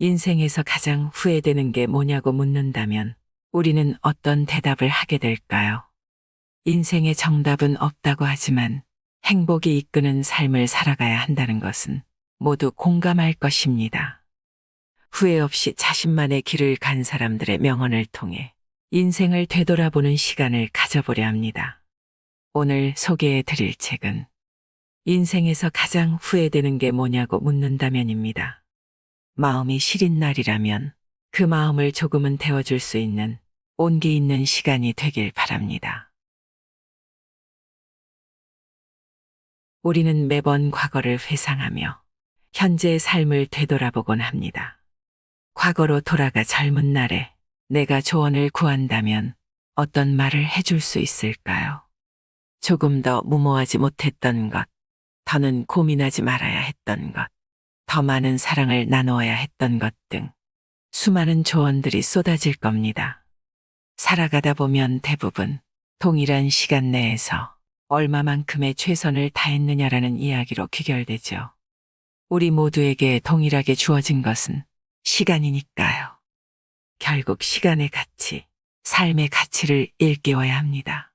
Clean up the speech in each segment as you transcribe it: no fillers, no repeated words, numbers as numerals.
인생에서 가장 후회되는 게 뭐냐고 묻는다면 우리는 어떤 대답을 하게 될까요? 인생의 정답은 없다고 하지만 행복이 이끄는 삶을 살아가야 한다는 것은 모두 공감할 것입니다. 후회 없이 자신만의 길을 간 사람들의 명언을 통해 인생을 되돌아보는 시간을 가져보려 합니다. 오늘 소개해 드릴 책은 인생에서 가장 후회되는 게 뭐냐고 묻는다면입니다. 마음이 시린 날이라면 그 마음을 조금은 데워줄 수 있는 온기 있는 시간이 되길 바랍니다. 우리는 매번 과거를 회상하며 현재의 삶을 되돌아보곤 합니다. 과거로 돌아가 젊은 날에 내가 조언을 구한다면 어떤 말을 해줄 수 있을까요? 조금 더 무모하지 못했던 것, 더는 고민하지 말아야 했던 것, 더 많은 사랑을 나누어야 했던 것 등 수많은 조언들이 쏟아질 겁니다. 살아가다 보면 대부분 동일한 시간 내에서 얼마만큼의 최선을 다했느냐라는 이야기로 귀결되죠. 우리 모두에게 동일하게 주어진 것은 시간이니까요. 결국 시간의 가치, 삶의 가치를 일깨워야 합니다.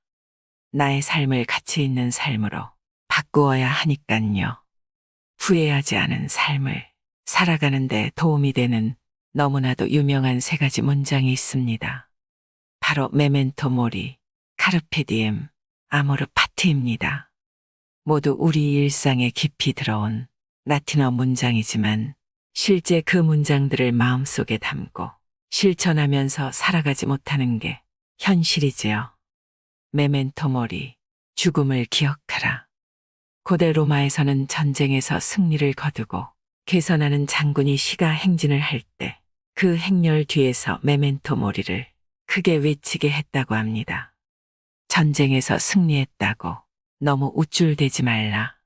나의 삶을 가치 있는 삶으로 바꾸어야 하니깐요. 후회하지 않은 삶을 살아가는 데 도움이 되는 너무나도 유명한 세 가지 문장이 있습니다. 바로 메멘토 모리, 카르페 디엠, 아모르 파티입니다. 모두 우리 일상에 깊이 들어온 라틴어 문장이지만 실제 그 문장들을 마음속에 담고 실천하면서 살아가지 못하는 게 현실이지요. 메멘토 모리, 죽음을 기억하라. 고대 로마에서는 전쟁에서 승리를 거두고 개선하는 장군이 시가 행진을 할 때 그 행렬 뒤에서 메멘토 모리를 크게 외치게 했다고 합니다. 전쟁에서 승리했다고 너무 우쭐대지 말라.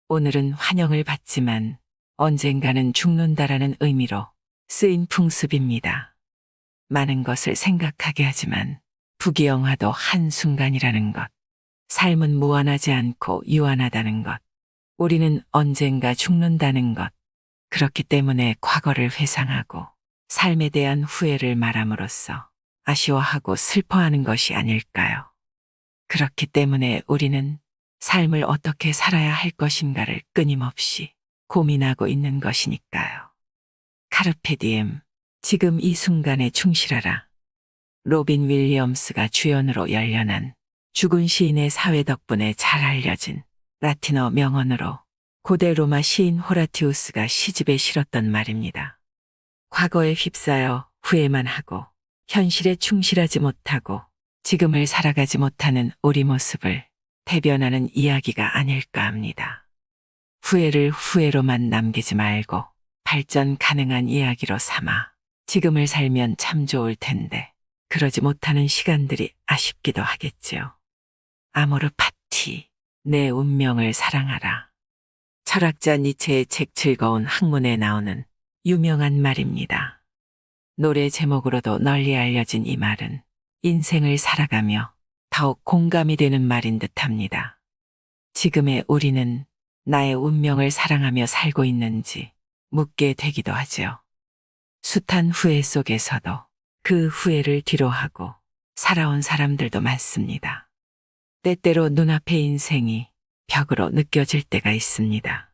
오늘은 환영을 받지만 언젠가는 죽는다라는 의미로 쓰인 풍습입니다. 많은 것을 생각하게 하지만 부귀영화도 한순간이라는 것. 삶은 무한하지 않고 유한하다는 것. 우리는 언젠가 죽는다는 것. 그렇기 때문에 과거를 회상하고 삶에 대한 후회를 말함으로써 아쉬워하고 슬퍼하는 것이 아닐까요? 그렇기 때문에 우리는 삶을 어떻게 살아야 할 것인가를 끊임없이 고민하고 있는 것이니까요. 카르페 디엠, 지금 이 순간에 충실하라. 로빈 윌리엄스가 주연으로 열연한 죽은 시인의 사회 덕분에 잘 알려진 라틴어 명언으로 고대 로마 시인 호라티우스가 시집에 실었던 말입니다. 과거에 휩싸여 후회만 하고 현실에 충실하지 못하고 지금을 살아가지 못하는 우리 모습을 대변하는 이야기가 아닐까 합니다. 후회를 후회로만 남기지 말고 발전 가능한 이야기로 삼아 지금을 살면 참 좋을 텐데 그러지 못하는 시간들이 아쉽기도 하겠지요. 아모르 파티, 내 운명을 사랑하라. 철학자 니체의 책 즐거운 학문에 나오는 유명한 말입니다. 노래 제목으로도 널리 알려진 이 말은 인생을 살아가며 더욱 공감이 되는 말인 듯합니다. 지금의 우리는 나의 운명을 사랑하며 살고 있는지 묻게 되기도 하죠. 숱한 후회 속에서도 그 후회를 뒤로하고 살아온 사람들도 많습니다. 때때로 눈앞의 인생이 벽으로 느껴질 때가 있습니다.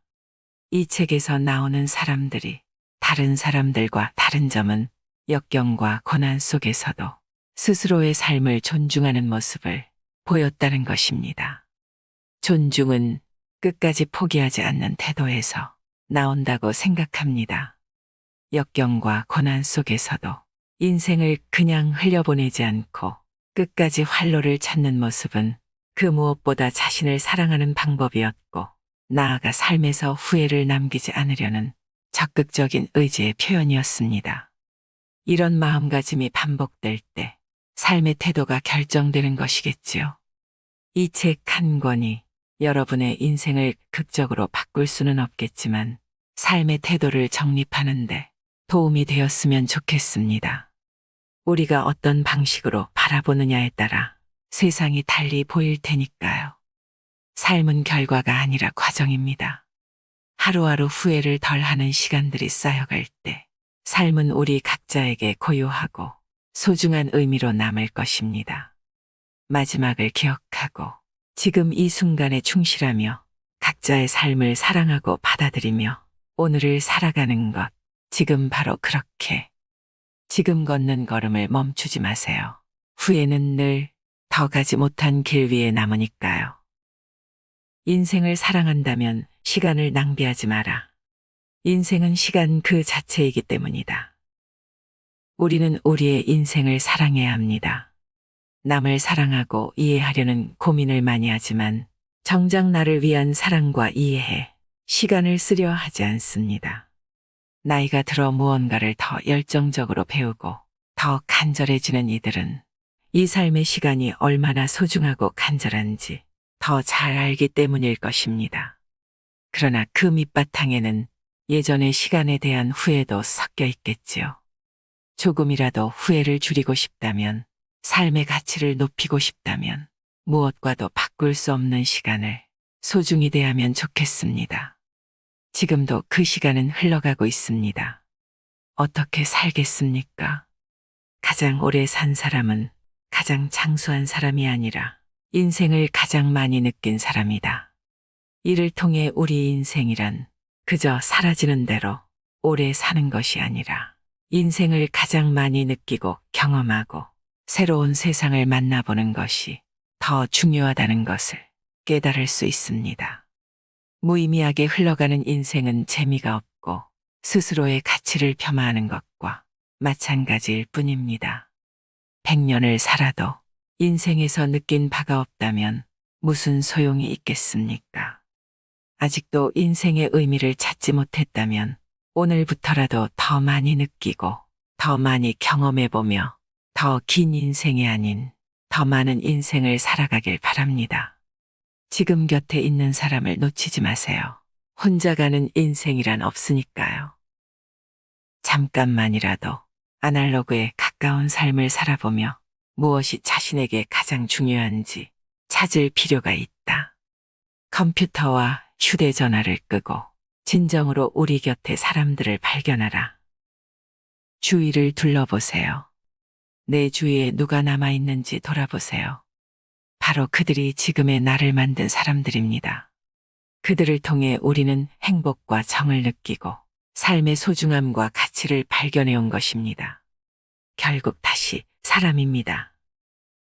이 책에서 나오는 사람들이 다른 사람들과 다른 점은 역경과 고난 속에서도 스스로의 삶을 존중하는 모습을 보였다는 것입니다. 존중은 끝까지 포기하지 않는 태도에서 나온다고 생각합니다. 역경과 고난 속에서도 인생을 그냥 흘려보내지 않고 끝까지 활로를 찾는 모습은 그 무엇보다 자신을 사랑하는 방법이었고 나아가 삶에서 후회를 남기지 않으려는 적극적인 의지의 표현이었습니다. 이런 마음가짐이 반복될 때 삶의 태도가 결정되는 것이겠지요. 이 책 한 권이 여러분의 인생을 극적으로 바꿀 수는 없겠지만 삶의 태도를 정립하는데 도움이 되었으면 좋겠습니다. 우리가 어떤 방식으로 바라보느냐에 따라 세상이 달리 보일 테니까요. 삶은 결과가 아니라 과정입니다. 하루하루 후회를 덜 하는 시간들이 쌓여갈 때 삶은 우리 각자에게 고유하고 소중한 의미로 남을 것입니다. 마지막을 기억하고 지금 이 순간에 충실하며 각자의 삶을 사랑하고 받아들이며 오늘을 살아가는 것, 지금 바로 그렇게. 지금 걷는 걸음을 멈추지 마세요. 후회는 늘 더 가지 못한 길 위에 남으니까요. 인생을 사랑한다면 시간을 낭비하지 마라. 인생은 시간 그 자체이기 때문이다. 우리는 우리의 인생을 사랑해야 합니다. 남을 사랑하고 이해하려는 고민을 많이 하지만 정작 나를 위한 사랑과 이해에 시간을 쓰려 하지 않습니다. 나이가 들어 무언가를 더 열정적으로 배우고 더 간절해지는 이들은 이 삶의 시간이 얼마나 소중하고 간절한지 더 잘 알기 때문일 것입니다. 그러나 그 밑바탕에는 예전의 시간에 대한 후회도 섞여 있겠지요. 조금이라도 후회를 줄이고 싶다면, 삶의 가치를 높이고 싶다면 무엇과도 바꿀 수 없는 시간을 소중히 대하면 좋겠습니다. 지금도 그 시간은 흘러가고 있습니다. 어떻게 살겠습니까? 가장 오래 산 사람은 가장 장수한 사람이 아니라 인생을 가장 많이 느낀 사람이다. 이를 통해 우리 인생이란 그저 사라지는 대로 오래 사는 것이 아니라 인생을 가장 많이 느끼고 경험하고 새로운 세상을 만나보는 것이 더 중요하다는 것을 깨달을 수 있습니다. 무의미하게 흘러가는 인생은 재미가 없고 스스로의 가치를 폄하하는 것과 마찬가지일 뿐입니다. 100년을 살아도 인생에서 느낀 바가 없다면 무슨 소용이 있겠습니까? 아직도 인생의 의미를 찾지 못했다면 오늘부터라도 더 많이 느끼고 더 많이 경험해보며 더 긴 인생이 아닌 더 많은 인생을 살아가길 바랍니다. 지금 곁에 있는 사람을 놓치지 마세요. 혼자 가는 인생이란 없으니까요. 잠깐만이라도 아날로그에 가까운 삶을 살아보며 무엇이 자신에게 가장 중요한지 찾을 필요가 있다. 컴퓨터와 휴대전화를 끄고 진정으로 우리 곁에 사람들을 발견하라. 주위를 둘러보세요. 내 주위에 누가 남아있는지 돌아보세요. 바로 그들이 지금의 나를 만든 사람들입니다. 그들을 통해 우리는 행복과 정을 느끼고 삶의 소중함과 가치를 발견해 온 것입니다. 결국 다시 사람입니다.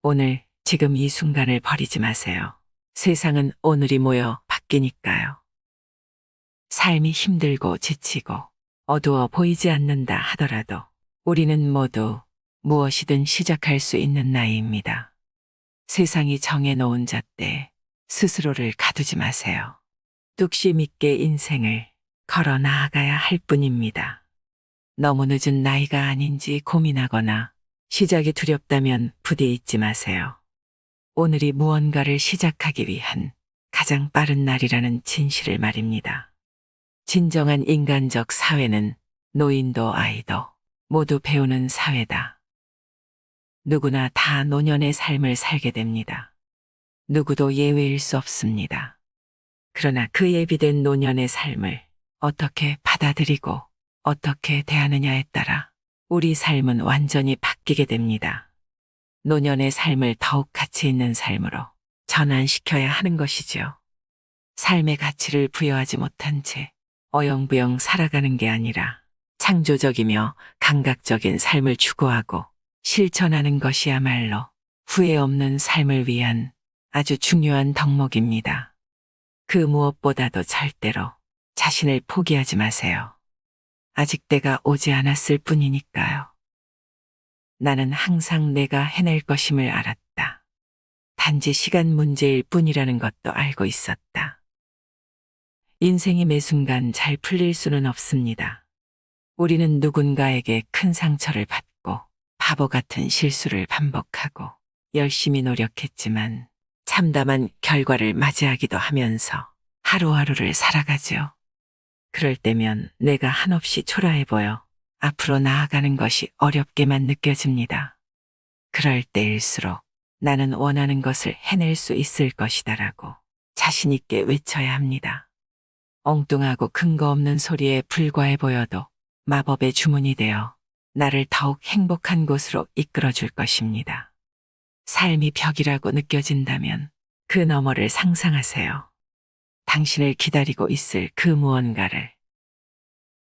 오늘, 지금 이 순간을 버리지 마세요. 세상은 오늘이 모여 바뀌니까요. 삶이 힘들고 지치고 어두워 보이지 않는다 하더라도 우리는 모두 무엇이든 시작할 수 있는 나이입니다. 세상이 정해놓은 잣대에 스스로를 가두지 마세요. 뚝심 있게 인생을 걸어 나아가야 할 뿐입니다. 너무 늦은 나이가 아닌지 고민하거나 시작이 두렵다면 부디 잊지 마세요. 오늘이 무언가를 시작하기 위한 가장 빠른 날이라는 진실을 말입니다. 진정한 인간적 사회는 노인도 아이도 모두 배우는 사회다. 누구나 다 노년의 삶을 살게 됩니다. 누구도 예외일 수 없습니다. 그러나 그 예비된 노년의 삶을 어떻게 받아들이고 어떻게 대하느냐에 따라 우리 삶은 완전히 바뀌게 됩니다. 노년의 삶을 더욱 가치 있는 삶으로 전환시켜야 하는 것이지요. 삶의 가치를 부여하지 못한 채 어영부영 살아가는 게 아니라 창조적이며 감각적인 삶을 추구하고 실천하는 것이야말로 후회 없는 삶을 위한 아주 중요한 덕목입니다. 그 무엇보다도 절대로 자신을 포기하지 마세요. 아직 때가 오지 않았을 뿐이니까요. 나는 항상 내가 해낼 것임을 알았다. 단지 시간 문제일 뿐이라는 것도 알고 있었다. 인생이 매 순간 잘 풀릴 수는 없습니다. 우리는 누군가에게 큰 상처를 받고 바보 같은 실수를 반복하고 열심히 노력했지만 참담한 결과를 맞이하기도 하면서 하루하루를 살아가죠. 그럴 때면 내가 한없이 초라해 보여 앞으로 나아가는 것이 어렵게만 느껴집니다. 그럴 때일수록 나는 원하는 것을 해낼 수 있을 것이다라고 자신 있게 외쳐야 합니다. 엉뚱하고 근거 없는 소리에 불과해 보여도 마법의 주문이 되어 나를 더욱 행복한 곳으로 이끌어 줄 것입니다. 삶이 벽이라고 느껴진다면 그 너머를 상상하세요. 당신을 기다리고 있을 그 무언가를.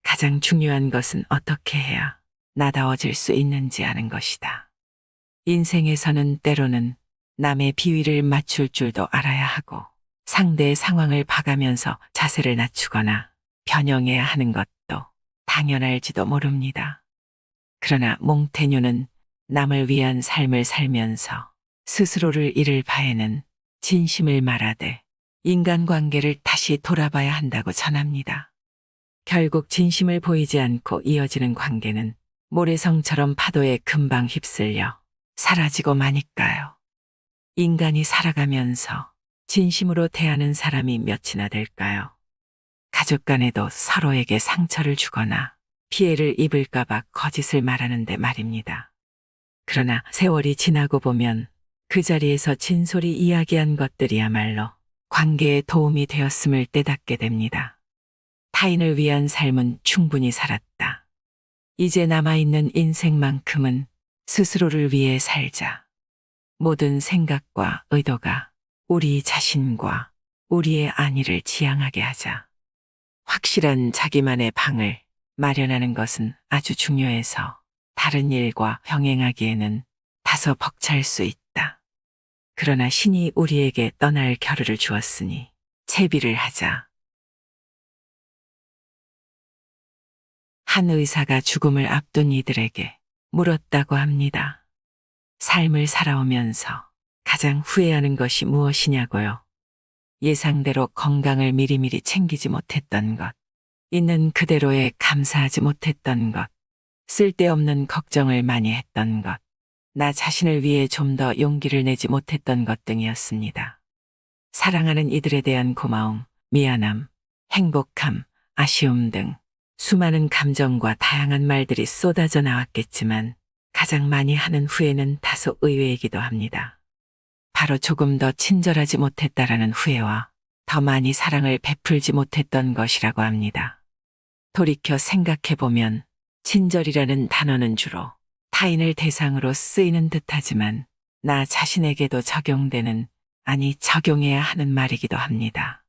가장 중요한 것은 어떻게 해야 나다워질 수 있는지 아는 것이다. 인생에서는 때로는 남의 비위를 맞출 줄도 알아야 하고 상대의 상황을 봐가면서 자세를 낮추거나 변형해야 하는 것도 당연할지도 모릅니다. 그러나 몽테뉴는 남을 위한 삶을 살면서 스스로를 잃을 바에는 진심을 말하되 인간관계를 다시 돌아봐야 한다고 전합니다. 결국 진심을 보이지 않고 이어지는 관계는 모래성처럼 파도에 금방 휩쓸려 사라지고 마니까요. 인간이 살아가면서 진심으로 대하는 사람이 몇이나 될까요? 가족 간에도 서로에게 상처를 주거나 피해를 입을까봐 거짓을 말하는데 말입니다. 그러나 세월이 지나고 보면 그 자리에서 진솔히 이야기한 것들이야말로 관계에 도움이 되었음을 깨닫게 됩니다. 타인을 위한 삶은 충분히 살았다. 이제 남아있는 인생만큼은 스스로를 위해 살자. 모든 생각과 의도가 우리 자신과 우리의 안위를 지향하게 하자. 확실한 자기만의 방을 마련하는 것은 아주 중요해서 다른 일과 병행하기에는 다소 벅찰 수 있다. 그러나 신이 우리에게 떠날 겨를을 주었으니 채비를 하자. 한 의사가 죽음을 앞둔 이들에게 물었다고 합니다. 삶을 살아오면서 가장 후회하는 것이 무엇이냐고요? 예상대로 건강을 미리미리 챙기지 못했던 것, 있는 그대로에 감사하지 못했던 것, 쓸데없는 걱정을 많이 했던 것, 나 자신을 위해 좀 더 용기를 내지 못했던 것 등이었습니다. 사랑하는 이들에 대한 고마움, 미안함, 행복함, 아쉬움 등 수많은 감정과 다양한 말들이 쏟아져 나왔겠지만 가장 많이 하는 후회는 다소 의외이기도 합니다. 바로 조금 더 친절하지 못했다라는 후회와 더 많이 사랑을 베풀지 못했던 것이라고 합니다. 돌이켜 생각해보면 친절이라는 단어는 주로 타인을 대상으로 쓰이는 듯하지만 나 자신에게도 적용되는, 아니 적용해야 하는 말이기도 합니다.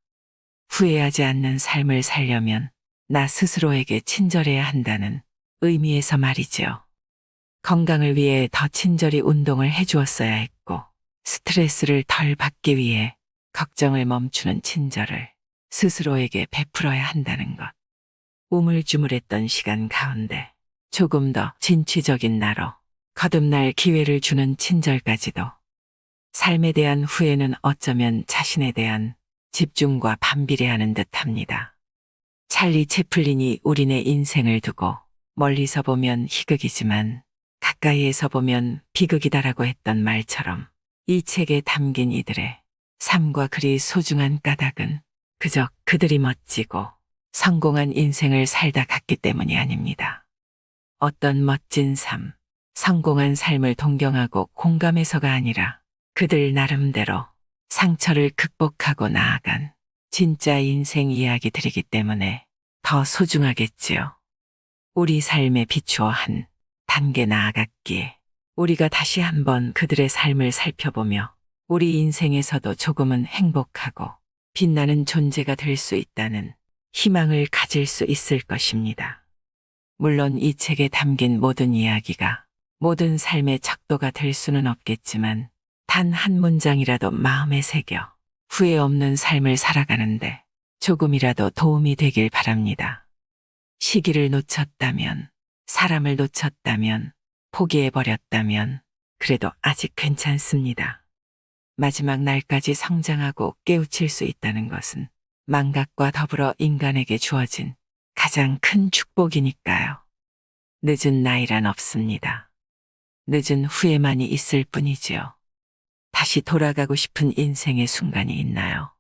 후회하지 않는 삶을 살려면 나 스스로에게 친절해야 한다는 의미에서 말이죠. 건강을 위해 더 친절히 운동을 해주었어야 했고 스트레스를 덜 받기 위해 걱정을 멈추는 친절을 스스로에게 베풀어야 한다는 것. 우물쭈물했던 시간 가운데 조금 더 진취적인 나로 거듭날 기회를 주는 친절까지도. 삶에 대한 후회는 어쩌면 자신에 대한 집중과 반비례하는 듯합니다. 찰리 채플린이 우리네 인생을 두고 멀리서 보면 희극이지만 가까이에서 보면 비극이다라고 했던 말처럼 이 책에 담긴 이들의 삶과 그리 소중한 까닭은 그저 그들이 멋지고 성공한 인생을 살다 갔기 때문이 아닙니다. 어떤 멋진 삶, 성공한 삶을 동경하고 공감해서가 아니라 그들 나름대로 상처를 극복하고 나아간 진짜 인생 이야기들이기 때문에 더 소중하겠지요. 우리 삶에 비추어 한 단계 나아갔기에 우리가 다시 한번 그들의 삶을 살펴보며 우리 인생에서도 조금은 행복하고 빛나는 존재가 될 수 있다는 희망을 가질 수 있을 것입니다. 물론 이 책에 담긴 모든 이야기가 모든 삶의 척도가 될 수는 없겠지만 단 한 문장이라도 마음에 새겨 후회 없는 삶을 살아가는데 조금이라도 도움이 되길 바랍니다. 시기를 놓쳤다면, 사람을 놓쳤다면, 포기해버렸다면 그래도 아직 괜찮습니다. 마지막 날까지 성장하고 깨우칠 수 있다는 것은 망각과 더불어 인간에게 주어진 가장 큰 축복이니까요. 늦은 나이란 없습니다. 늦은 후회만이 있을 뿐이지요. 다시 돌아가고 싶은 인생의 순간이 있나요?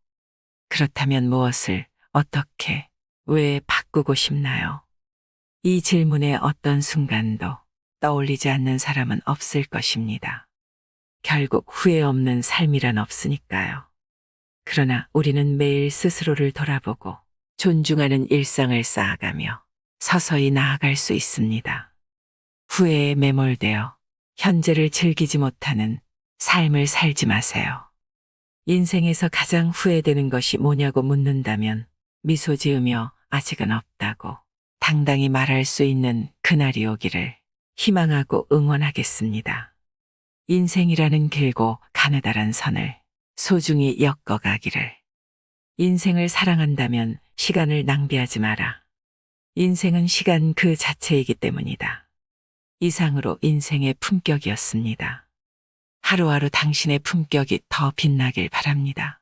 그렇다면 무엇을, 어떻게, 왜 바꾸고 싶나요? 이 질문에 어떤 순간도 떠올리지 않는 사람은 없을 것입니다. 결국 후회 없는 삶이란 없으니까요. 그러나 우리는 매일 스스로를 돌아보고 존중하는 일상을 쌓아가며 서서히 나아갈 수 있습니다. 후회에 매몰되어 현재를 즐기지 못하는 삶을 살지 마세요. 인생에서 가장 후회되는 것이 뭐냐고 묻는다면 미소 지으며 아직은 없다고 당당히 말할 수 있는 그날이 오기를 희망하고 응원하겠습니다. 인생이라는 길고 가느다란 선을 소중히 엮어가기를. 인생을 사랑한다면 시간을 낭비하지 마라. 인생은 시간 그 자체이기 때문이다. 이상으로 인생의 품격이었습니다. 하루하루 당신의 품격이 더 빛나길 바랍니다.